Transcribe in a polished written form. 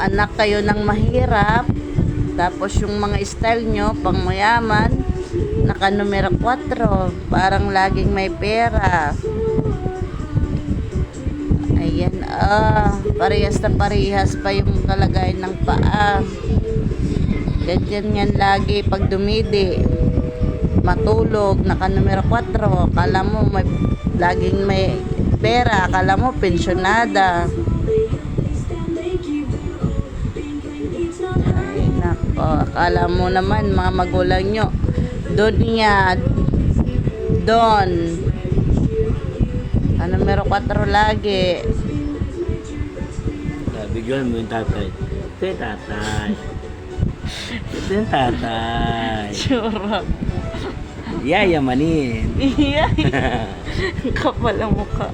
anak kayo ng mahirap, tapos yung mga style nyo pang mayaman, naka numero 4, parang laging may pera. Ayan, parehas na parehas pa yung kalagayan ng paa. Ganyan yan lagi pag dumidi. Matulog, naka numero 4, akala mo laging may pera, akala mo pensyonada. Ay nako, akala mo naman mga magulang nyo Don ano numero 4 lagi. Bigyan mo yung tatay. Ito yung tatay. Ito yung tatay. Sure. Yayamanin. Iyay. Kapal ang mukha.